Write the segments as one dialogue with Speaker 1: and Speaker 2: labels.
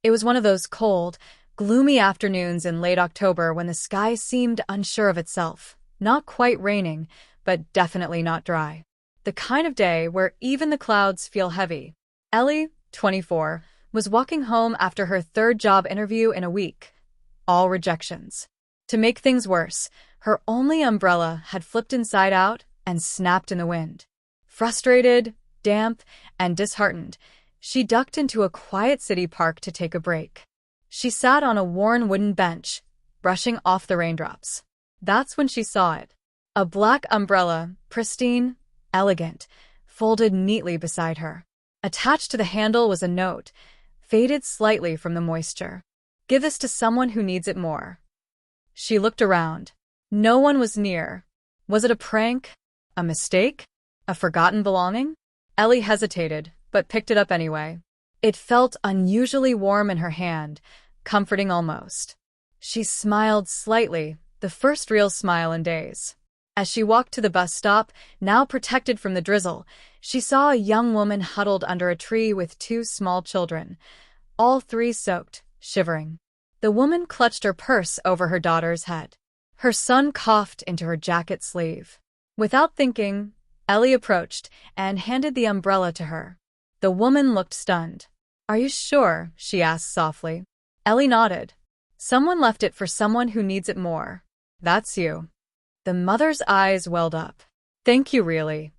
Speaker 1: It was one of those cold, gloomy afternoons in late October when the sky seemed unsure of itself. Not quite raining, but definitely not dry. The kind of day where even the clouds feel heavy. Ellie, 24, was walking home after her third job interview in a week. All rejections. To make things worse, her only umbrella had flipped inside out and snapped in the wind. Frustrated, damp, and disheartened, she ducked into a quiet city park to take a break. She sat on a worn wooden bench, brushing off the raindrops. That's when she saw it. A black umbrella, pristine, elegant, folded neatly beside her. Attached to the handle was a note, faded slightly from the moisture. "Give this to someone who needs it more." She looked around. No one was near. Was it a prank? A mistake? A forgotten belonging? Ellie hesitated, but picked it up anyway. It felt unusually warm in her hand, comforting almost. She smiled slightly, the first real smile in days. As she walked to the bus stop, now protected from the drizzle, she saw a young woman huddled under a tree with two small children, all three soaked, shivering. The woman clutched her purse over her daughter's head. Her son coughed into her jacket sleeve. Without thinking, Ellie approached and handed the umbrella to her. The woman looked stunned. "Are you sure?" she asked softly. Ellie nodded. "Someone left it for someone who needs it more. That's you." The mother's eyes welled up. "Thank you, really."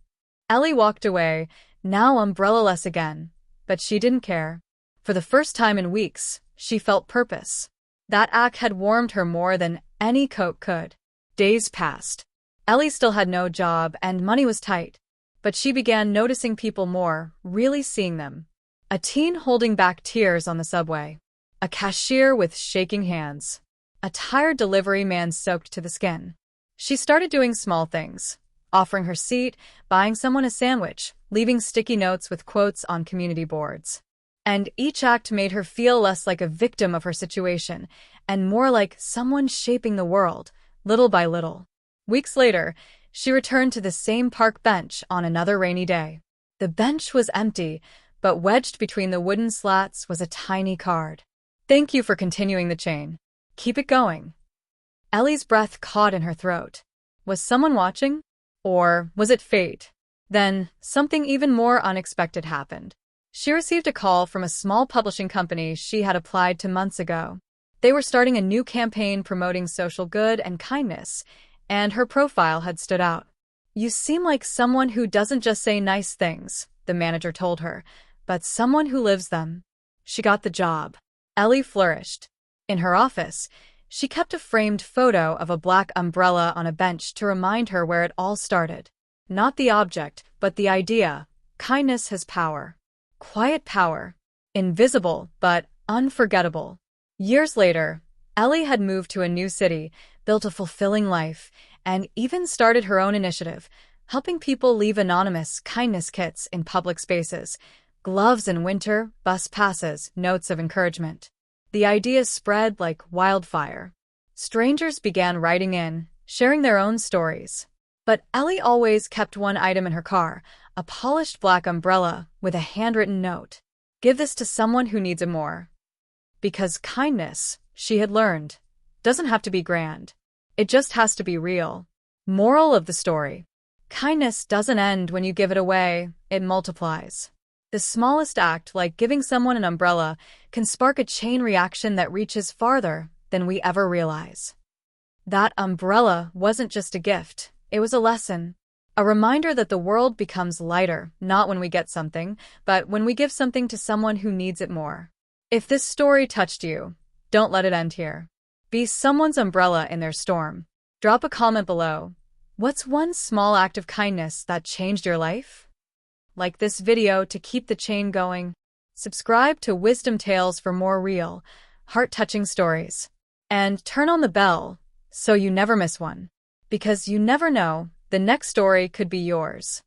Speaker 1: Ellie walked away, now umbrella-less again, but she didn't care. For the first time in weeks, she felt purpose. That act had warmed her more than any coat could. Days passed. Ellie still had no job and money was tight, but she began noticing people more, really seeing them. A teen holding back tears on the subway. A cashier with shaking hands. A tired delivery man soaked to the skin. She started doing small things, offering her seat, buying someone a sandwich, leaving sticky notes with quotes on community boards. And each act made her feel less like a victim of her situation, and more like someone shaping the world, little by little. Weeks later, she returned to the same park bench on another rainy day. The bench was empty, but wedged between the wooden slats was a tiny card. "Thank you for continuing the chain. Keep it going." Ellie's breath caught in her throat. Was someone watching? Or was it fate? Then, something even more unexpected happened. She received a call from a small publishing company she had applied to months ago. They were starting a new campaign promoting social good and kindness, and her profile had stood out. "You seem like someone who doesn't just say nice things," the manager told her, "but someone who lives them." She got the job. Ellie flourished. In her office, she kept a framed photo of a black umbrella on a bench to remind her where it all started. Not the object, but the idea. Kindness has power. Quiet power. Invisible, but unforgettable. Years later, Ellie had moved to a new city, built a fulfilling life, and even started her own initiative, helping people leave anonymous kindness kits in public spaces, gloves in winter, bus passes, notes of encouragement. The idea spread like wildfire. Strangers began writing in, sharing their own stories. But Ellie always kept one item in her car, a polished black umbrella with a handwritten note. "Give this to someone who needs it more." Because kindness, she had learned, doesn't have to be grand. It just has to be real. Moral of the story. Kindness doesn't end when you give it away, it multiplies. The smallest act, like giving someone an umbrella, can spark a chain reaction that reaches farther than we ever realize. That umbrella wasn't just a gift, it was a lesson. A reminder that the world becomes lighter, not when we get something, but when we give something to someone who needs it more. If this story touched you, don't let it end here. Be someone's umbrella in their storm. Drop a comment below. What's one small act of kindness that changed your life? Like this video to keep the chain going. Subscribe to Wisdom Tales for more real, heart-touching stories. And turn on the bell so you never miss one. Because you never know, the next story could be yours.